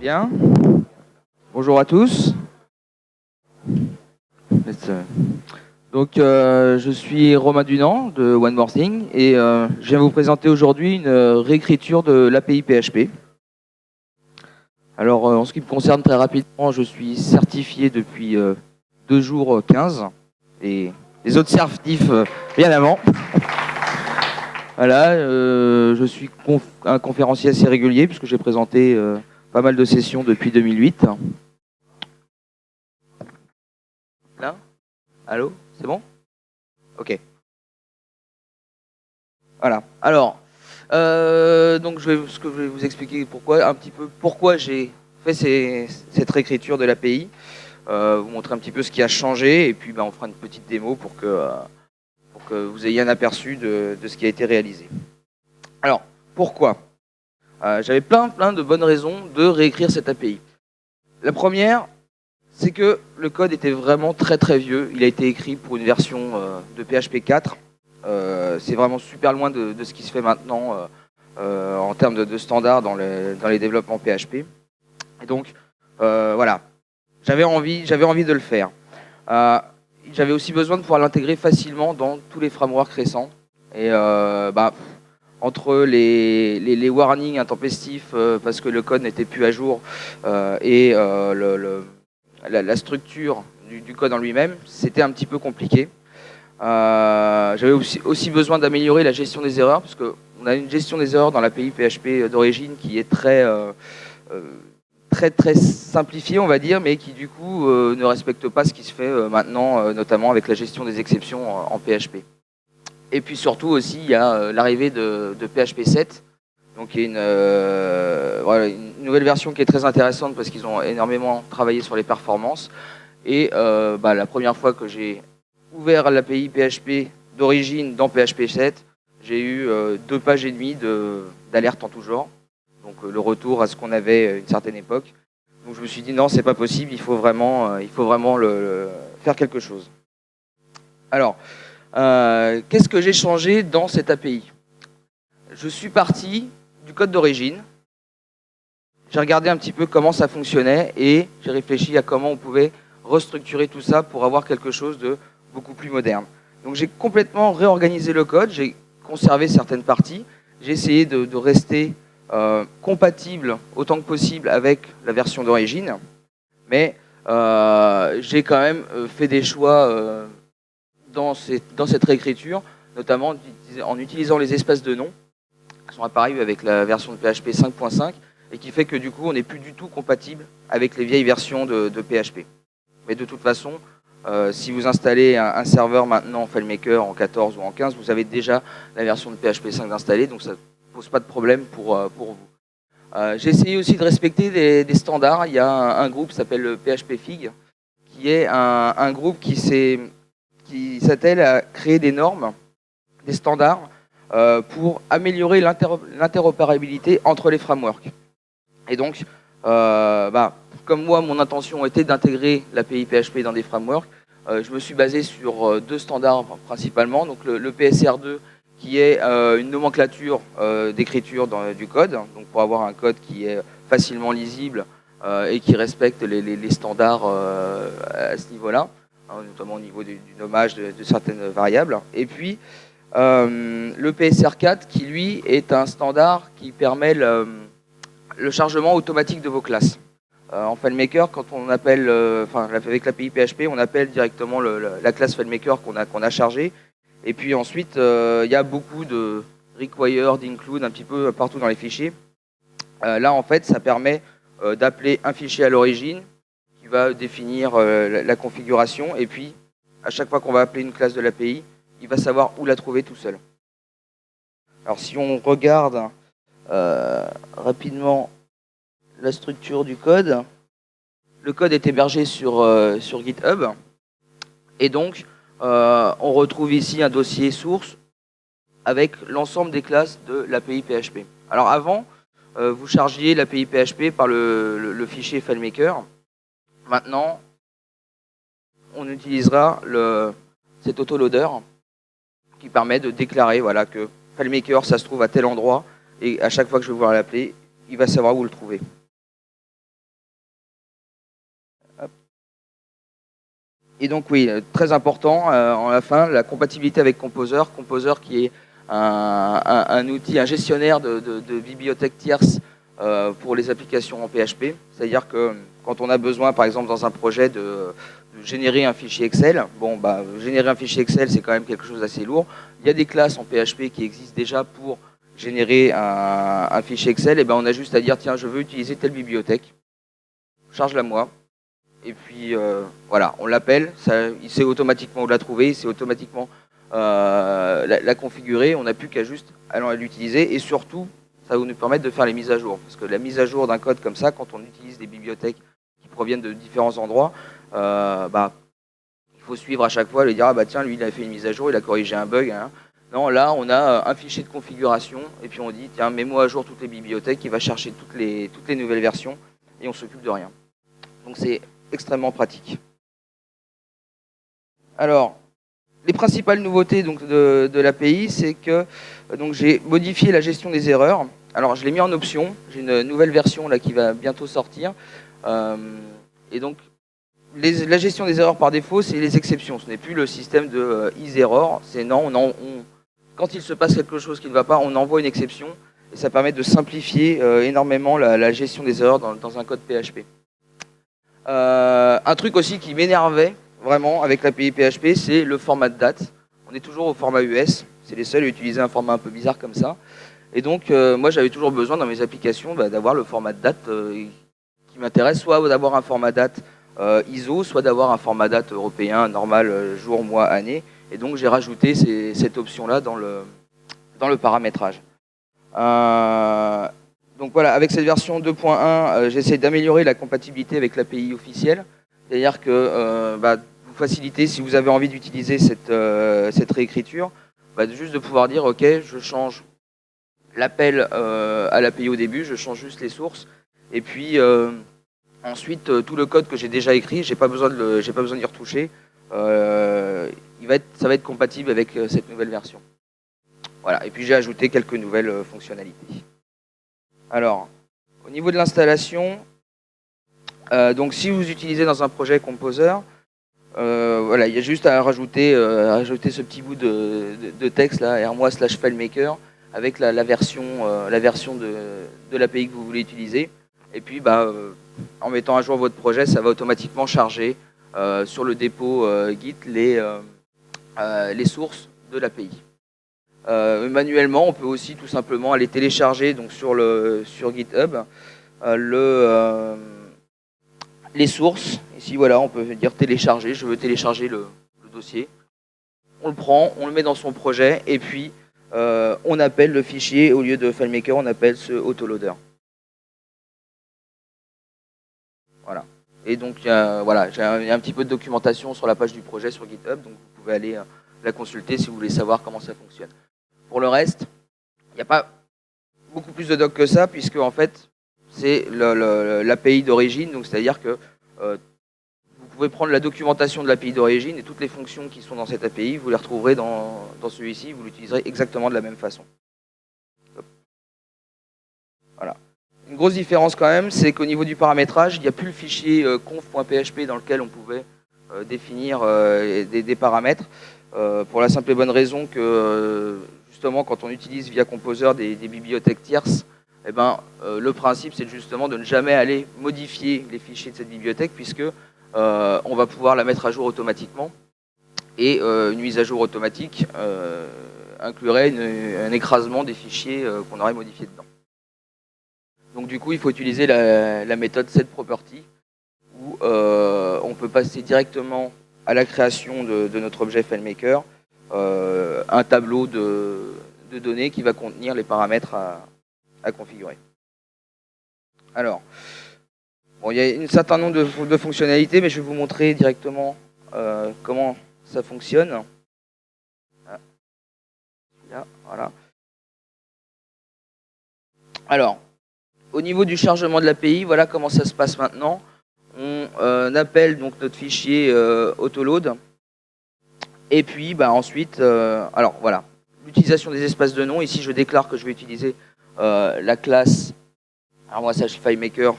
Bien. Bonjour à tous. Donc, je suis Romain Dunant de One More Thing et je viens vous présenter aujourd'hui une réécriture de l'API PHP. Alors, en ce qui me concerne très rapidement, je suis certifié depuis 2 jours 15 et les autres certifs bien avant. Voilà, je suis un conférencier assez régulier puisque j'ai présenté pas mal de sessions depuis 2008. Là ? Allô ? C'est bon ? Ok. Voilà. Alors, donc je vais vous expliquer un petit peu pourquoi j'ai fait cette réécriture de l'API, vous montrer un petit peu ce qui a changé, et puis on fera une petite démo pour que vous ayez un aperçu de ce qui a été réalisé. Alors, pourquoi ? J'avais plein de bonnes raisons de réécrire cette API. La première, c'est que le code était vraiment très vieux. Il a été écrit pour une version de PHP 4. C'est vraiment super loin de ce qui se fait maintenant en termes de standards dans les développements PHP. Et donc, voilà, j'avais envie de le faire. J'avais aussi besoin de pouvoir l'intégrer facilement dans tous les frameworks récents. Et entre les warnings intempestifs parce que le code n'était plus à jour et la structure du code en lui-même, c'était un petit peu compliqué. J'avais aussi besoin d'améliorer la gestion des erreurs, parce qu'on a une gestion des erreurs dans l'API PHP d'origine qui est très simplifiée, on va dire, mais qui du coup ne respecte pas ce qui se fait maintenant, notamment avec la gestion des exceptions en PHP. Et puis surtout aussi, il y a l'arrivée de PHP 7, donc qui est une nouvelle version qui est très intéressante parce qu'ils ont énormément travaillé sur les performances. Et la première fois que j'ai ouvert l'API PHP d'origine dans PHP 7, j'ai eu 2 pages et demie d'alerte en tout genre. Donc le retour à ce qu'on avait à une certaine époque. Donc je me suis dit non, c'est pas possible, il faut vraiment faire quelque chose. Alors, qu'est-ce que j'ai changé dans cette API ? Je suis parti du code d'origine. J'ai regardé un petit peu comment ça fonctionnait et j'ai réfléchi à comment on pouvait restructurer tout ça pour avoir quelque chose de beaucoup plus moderne. Donc j'ai complètement réorganisé le code, j'ai conservé certaines parties, j'ai essayé de rester compatible autant que possible avec la version d'origine, mais j'ai quand même fait des choix dans cette réécriture, notamment en utilisant les espaces de nom qui sont apparus avec la version de PHP 5.5 et qui fait que du coup on n'est plus du tout compatible avec les vieilles versions de PHP. Mais de toute façon, si vous installez un serveur maintenant en FileMaker en 14 ou en 15, vous avez déjà la version de PHP 5 installée, donc ça ne pose pas de problème pour vous. J'ai essayé aussi de respecter des standards. Il y a un groupe qui s'appelle le PHP Fig, qui est un groupe qui s'attelle à créer des normes, des standards, pour améliorer l'interopérabilité entre les frameworks. Et donc, comme moi, mon intention était d'intégrer l'API PHP dans des frameworks, je me suis basé sur 2 standards principalement. Donc le PSR2, qui est une nomenclature d'écriture du code, donc pour avoir un code qui est facilement lisible et qui respecte les standards à ce niveau-là, notamment au niveau du nommage de certaines variables. Et puis le PSR4, qui lui est un standard qui permet le chargement automatique de vos classes. En FileMaker, quand on appelle, avec l'API PHP, on appelle directement la classe FileMaker qu'on a chargée. Et puis ensuite, il y a beaucoup de require, d'include, un petit peu partout dans les fichiers. Là, en fait, ça permet d'appeler un fichier à l'origine qui va définir la configuration. Et puis, à chaque fois qu'on va appeler une classe de l'API, il va savoir où la trouver tout seul. Alors, si on regarde rapidement la structure du code, le code est hébergé sur GitHub, et donc on retrouve ici un dossier source avec l'ensemble des classes de l'API PHP. Alors avant, vous chargiez l'API PHP par le fichier FileMaker. Maintenant, on utilisera cet autoloader qui permet de déclarer que FileMaker, ça se trouve à tel endroit, et à chaque fois que je vais vouloir l'appeler, il va savoir où le trouver. Et donc oui, très important, en la fin, la compatibilité avec Composer. Composer qui est un outil, un gestionnaire de bibliothèques tierces pour les applications en PHP. C'est-à-dire que quand on a besoin, par exemple, dans un projet de générer un fichier Excel, bon, bah, générer un fichier Excel, c'est quand même quelque chose d'assez lourd. Il y a des classes en PHP qui existent déjà pour générer un fichier Excel. Et ben, on a juste à dire, tiens, je veux utiliser telle bibliothèque, charge-la moi. Et puis voilà, on l'appelle, il sait automatiquement où la trouver, il sait automatiquement la configurer, on n'a plus qu'à juste aller l'utiliser, et surtout, ça va nous permettre de faire les mises à jour. Parce que la mise à jour d'un code comme ça, quand on utilise des bibliothèques qui proviennent de différents endroits, bah, il faut suivre à chaque fois, lui dire, ah bah tiens, lui il a fait une mise à jour, il a corrigé un bug. Hein. Non, là on a un fichier de configuration, et puis on dit, tiens, mets-moi à jour toutes les bibliothèques, il va chercher toutes les nouvelles versions, et on s'occupe de rien. Donc c'est extrêmement pratique. Alors, les principales nouveautés donc, de l'API, c'est que j'ai modifié la gestion des erreurs. Alors, je l'ai mis en option. J'ai une nouvelle version là, qui va bientôt sortir. Et donc, la gestion des erreurs par défaut, c'est les exceptions. Ce n'est plus le système de is-error. C'est non, quand il se passe quelque chose qui ne va pas, on envoie une exception. Et ça permet de simplifier énormément la gestion des erreurs dans un code PHP. Un truc aussi qui m'énervait vraiment avec l'API PHP, c'est le format de date. On est toujours au format US, c'est les seuls à utiliser un format un peu bizarre comme ça. Et donc moi j'avais toujours besoin dans mes applications d'avoir le format de date qui m'intéresse, soit d'avoir un format date ISO, soit d'avoir un format date européen normal jour, mois, année. Et donc j'ai rajouté cette option-là dans le paramétrage. Donc voilà, avec cette version 2.1, j'essaie d'améliorer la compatibilité avec l'API officielle. C'est-à-dire que vous facilitez, si vous avez envie d'utiliser cette réécriture, juste de pouvoir dire, ok, je change l'appel à l'API au début, je change juste les sources, et puis ensuite, tout le code que j'ai déjà écrit, j'ai pas besoin d'y retoucher, ça va être compatible avec cette nouvelle version. Voilà, et puis j'ai ajouté quelques nouvelles fonctionnalités. Alors, au niveau de l'installation, donc si vous utilisez dans un projet Composer, voilà, il y a juste à rajouter ce petit bout de texte là, rmoi/filemaker avec la version de l'API que vous voulez utiliser. Et puis, en mettant à jour votre projet, ça va automatiquement charger sur le dépôt Git les sources de l'API. Manuellement, on peut aussi tout simplement aller télécharger donc sur GitHub les sources. Ici, voilà, on peut dire télécharger. Je veux télécharger le dossier. On le prend, on le met dans son projet, et puis on appelle le fichier, au lieu de FileMaker, on appelle ce autoloader. Voilà. Et donc, voilà, j'ai un petit peu de documentation sur la page du projet sur GitHub, donc vous pouvez aller la consulter si vous voulez savoir comment ça fonctionne. Pour le reste, il n'y a pas beaucoup plus de doc que ça, puisque en fait, c'est l'API d'origine, donc c'est-à-dire que vous pouvez prendre la documentation de l'API d'origine et toutes les fonctions qui sont dans cette API, vous les retrouverez dans celui-ci, vous l'utiliserez exactement de la même façon. Voilà. Une grosse différence quand même, c'est qu'au niveau du paramétrage, il n'y a plus le fichier conf.php dans lequel on pouvait définir des paramètres, pour la simple et bonne raison que justement quand on utilise via Composer des bibliothèques tierces, eh ben, le principe c'est justement de ne jamais aller modifier les fichiers de cette bibliothèque, puisque on va pouvoir la mettre à jour automatiquement, et une mise à jour automatique inclurait un écrasement des fichiers qu'on aurait modifiés dedans. Donc du coup il faut utiliser la méthode setProperty, où on peut passer directement à la création de notre objet FileMaker un tableau de données qui va contenir les paramètres à configurer. Alors, bon, il y a un certain nombre de fonctionnalités, mais je vais vous montrer directement comment ça fonctionne. Là, voilà. Alors, au niveau du chargement de l'API, voilà comment ça se passe maintenant. On appelle donc notre fichier autoload. Et puis ensuite, alors voilà, l'utilisation des espaces de nom. Ici, je déclare que je vais utiliser la classe FileMaker.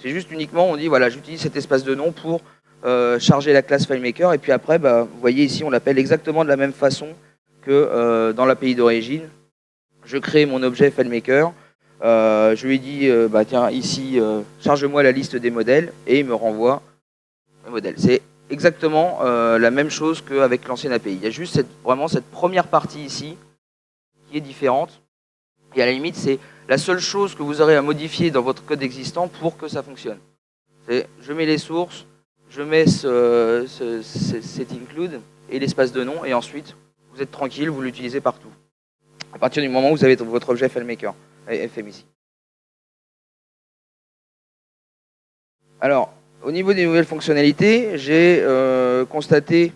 C'est juste uniquement, on dit voilà, j'utilise cet espace de nom pour charger la classe FileMaker, et puis après, bah, vous voyez ici, on l'appelle exactement de la même façon que dans l'API d'origine. Je crée mon objet FileMaker, je lui dis, bah, tiens, ici, charge-moi la liste des modèles, et il me renvoie les modèles. C'est exactement la même chose qu'avec l'ancienne API. Il y a juste vraiment cette première partie ici qui est différente. Et à la limite, c'est la seule chose que vous aurez à modifier dans votre code existant pour que ça fonctionne. Je mets les sources, je mets cet include et l'espace de nom, et ensuite, vous êtes tranquille, vous l'utilisez partout. À partir du moment où vous avez votre objet FileMaker, FM ici. Alors, au niveau des nouvelles fonctionnalités, j'ai constaté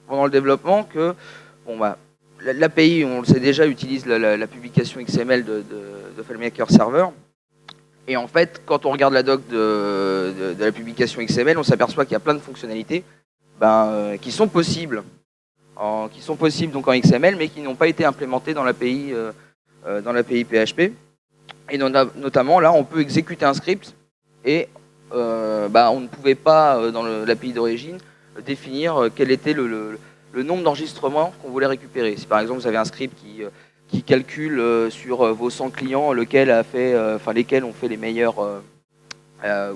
pendant le développement que bon, bah, l'API, on le sait déjà, utilise la publication XML de FileMaker Server. Et en fait, quand on regarde la doc de la publication XML, on s'aperçoit qu'il y a plein de fonctionnalités qui sont possibles donc en XML, mais qui n'ont pas été implémentées dans l'API PHP. Et notamment, là, on peut exécuter un script et on ne pouvait pas, dans l'API d'origine, définir quel était le nombre d'enregistrements qu'on voulait récupérer. Si par exemple, vous avez un script qui calcule sur vos 100 clients lesquels ont fait les meilleurs, avec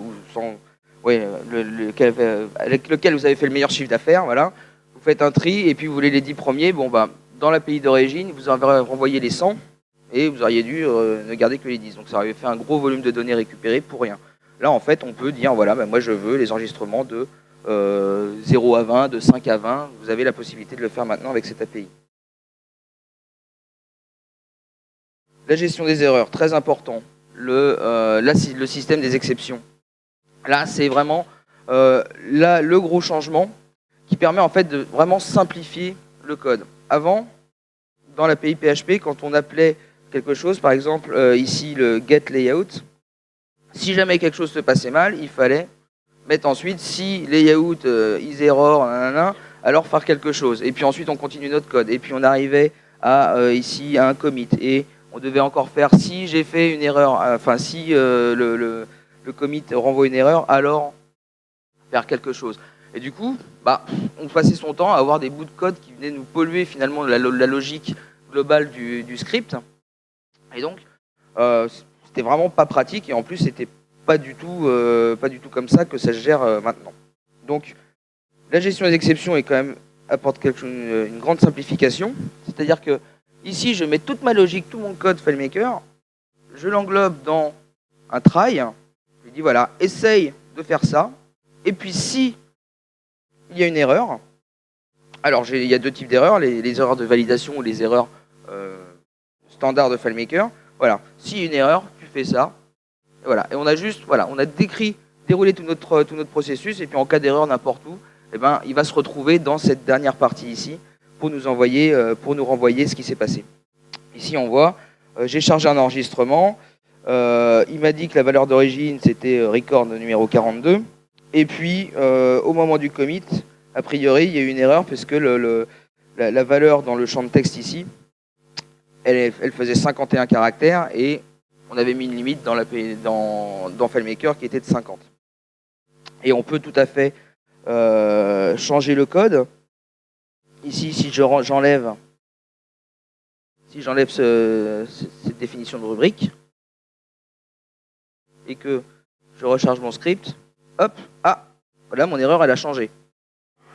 lequel vous avez fait le meilleur chiffre d'affaires, voilà. Vous faites un tri et puis vous voulez les 10 premiers, bon bah dans l'API d'origine, vous avez renvoyé les 100 et vous auriez dû ne garder que les 10. Donc ça aurait fait un gros volume de données récupérées pour rien. Là en fait, on peut dire voilà, moi je veux les enregistrements de 0 à 20, de 5 à 20. Vous avez la possibilité de le faire maintenant avec cette API. La gestion des erreurs, très important. Le système des exceptions. Là, c'est vraiment le gros changement qui permet en fait de vraiment simplifier le code. Avant, dans l'API PHP, quand on appelait quelque chose, par exemple ici le getLayout, si jamais quelque chose se passait mal, il fallait mettre ensuite si layout is error, alors faire quelque chose. Et puis ensuite on continue notre code. Et puis on arrivait ici à un commit. Et on devait encore faire si j'ai fait une erreur, si le commit renvoie une erreur, alors faire quelque chose. Et du coup, on passait son temps à avoir des bouts de code qui venaient nous polluer finalement la logique globale du script. Et donc, c'était vraiment pas pratique et en plus, c'était pas du tout comme ça que ça se gère maintenant. Donc, la gestion des exceptions apporte une grande simplification. C'est-à-dire que ici, je mets toute ma logique, tout mon code FileMaker, je l'englobe dans un try. Je dis voilà, essaye de faire ça. Et puis si il y a une erreur, alors il y a deux types d'erreurs, les erreurs de validation ou les erreurs standards de FileMaker. Voilà, s'il y a une erreur, tu fais ça. Et voilà, et on a déroulé tout notre processus, et puis en cas d'erreur n'importe où, il va se retrouver dans cette dernière partie ici pour nous renvoyer ce qui s'est passé. Ici, on voit, j'ai chargé un enregistrement. Il m'a dit que la valeur d'origine, c'était record numéro 42. Et puis, au moment du commit, a priori, il y a eu une erreur parce que la valeur dans le champ de texte ici, elle faisait 51 caractères et on avait mis une limite dans FileMaker qui était de 50. Et on peut tout à fait changer le code. Ici, si j'enlève cette définition de rubrique et que je recharge mon script, hop, voilà, mon erreur, elle a changé.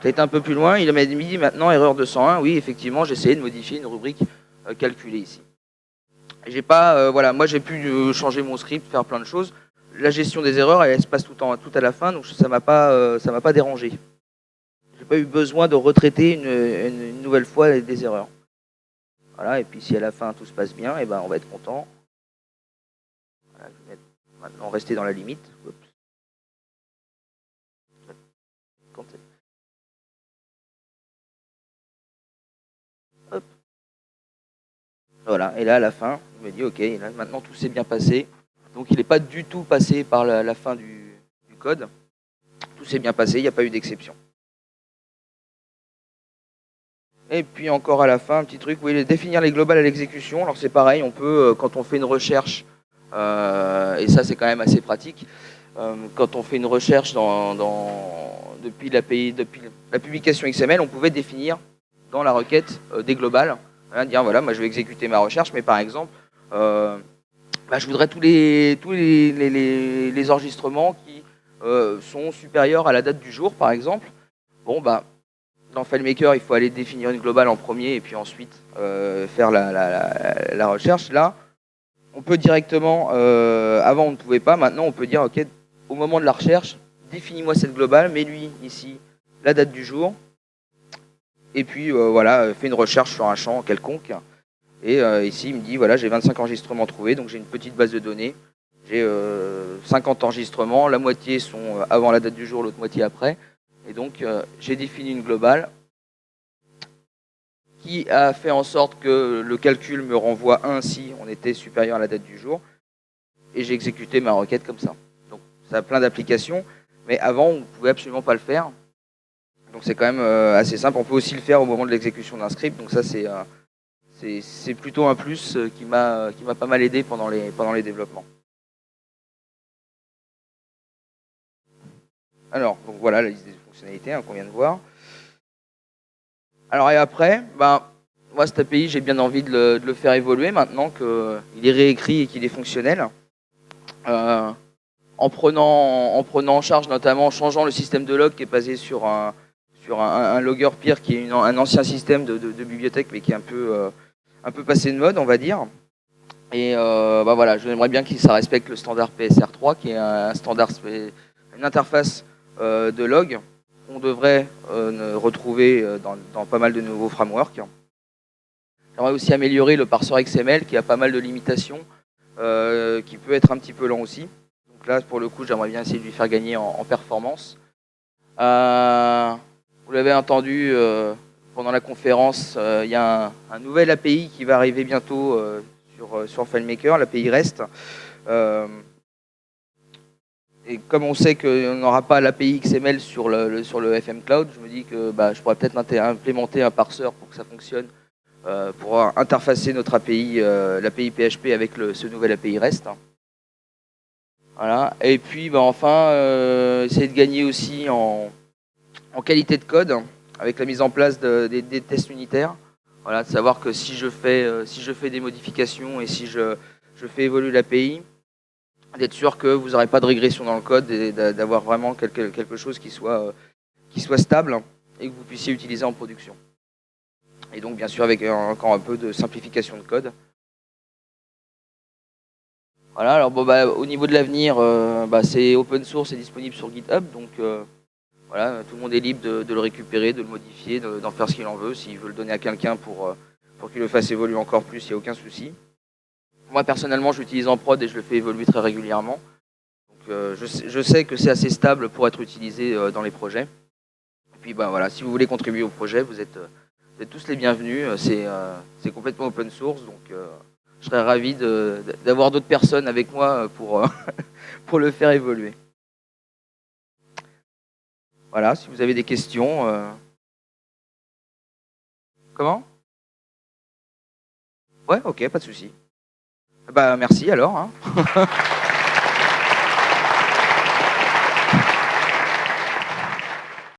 Ça a été un peu plus loin, il m'a dit maintenant erreur 201. Oui, effectivement, j'ai essayé de modifier une rubrique calculée ici. J'ai pas, moi j'ai pu changer mon script, faire plein de choses. La gestion des erreurs, elle se passe tout à la fin, donc ça m'a pas dérangé. J'ai pas eu besoin de retraiter une nouvelle fois des erreurs. Voilà, et puis si à la fin tout se passe bien, on va être content. Voilà, je vais maintenant rester dans la limite. Oups. Hop. Voilà, et là à la fin, il me dit ok, là, maintenant tout s'est bien passé. Donc il n'est pas du tout passé par la fin du code. Tout s'est bien passé, il n'y a pas eu d'exception. Et puis encore à la fin, un petit truc, oui, définir les globales à l'exécution. Alors c'est pareil, on peut, quand on fait une recherche, et ça c'est quand même assez pratique, quand on fait une recherche depuis la publication XML, on pouvait définir dans la requête des globales, hein, dire voilà, moi je vais exécuter ma recherche, mais par exemple, je voudrais tous les enregistrements qui sont supérieurs à la date du jour, par exemple. Bon, dans FileMaker, il faut aller définir une globale en premier et puis ensuite faire la recherche. Là, on peut directement, avant on ne pouvait pas, maintenant on peut dire, ok, au moment de la recherche, définis-moi cette globale, mets-lui ici la date du jour, et puis voilà, fais une recherche sur un champ quelconque. Et ici, il me dit, voilà, j'ai 25 enregistrements trouvés, donc j'ai une petite base de données. J'ai 50 enregistrements, la moitié sont avant la date du jour, l'autre moitié après. Et donc, j'ai défini une globale qui a fait en sorte que le calcul me renvoie 1 si on était supérieur à la date du jour. Et j'ai exécuté ma requête comme ça. Donc, ça a plein d'applications, mais avant, on ne pouvait absolument pas le faire. Donc, c'est quand même assez simple. On peut aussi le faire au moment de l'exécution d'un script. Donc, ça, c'est plutôt un plus qui m'a pas mal aidé pendant les développements. Alors, donc voilà la liste des fonctionnalités qu'on vient de voir. Alors et après, moi cet API, j'ai bien envie de le faire évoluer maintenant qu'il est réécrit et qu'il est fonctionnel. En prenant en charge notamment, en changeant le système de log qui est basé sur un logger peer qui est un ancien système de bibliothèque mais qui est un peu passé de mode, on va dire. Et voilà, j'aimerais bien que ça respecte le standard PSR3 qui est un standard, une interface de log qu'on devrait retrouver dans pas mal de nouveaux frameworks. J'aimerais aussi améliorer le parseur XML qui a pas mal de limitations, qui peut être un petit peu lent aussi. Donc là, pour le coup, j'aimerais bien essayer de lui faire gagner en performance. Vous l'avez entendu pendant la conférence, il y a un nouvel API qui va arriver bientôt sur FileMaker, l'API REST. Et comme on sait qu'on n'aura pas l'API XML sur le FM Cloud, je me dis que je pourrais peut-être implémenter un parseur pour que ça fonctionne, pour interfacer notre API, l'API PHP avec ce nouvel API REST. Voilà. Et puis enfin, essayer de gagner aussi en qualité de code, avec la mise en place des tests unitaires. Voilà, de savoir que si je fais des modifications et si je fais évoluer l'API, d'être sûr que vous n'aurez pas de régression dans le code et d'avoir vraiment quelque chose qui soit stable et que vous puissiez utiliser en production. Et donc bien sûr avec encore un peu de simplification de code. Voilà, alors au niveau de l'avenir, c'est open source et disponible sur GitHub, donc voilà, tout le monde est libre de le récupérer, de le modifier, d'en faire ce qu'il en veut. S'il veut le donner à quelqu'un pour qu'il le fasse évoluer encore plus, il n'y a aucun souci. Moi, personnellement, je l'utilise en prod et je le fais évoluer très régulièrement. Donc, je sais que c'est assez stable pour être utilisé dans les projets. Et puis, voilà, si vous voulez contribuer au projet, vous êtes tous les bienvenus. C'est complètement open source, donc je serais ravi d'avoir d'autres personnes avec moi pour le faire évoluer. Voilà, si vous avez des questions. Comment ? Ouais, ok, pas de souci. Merci alors. Hein.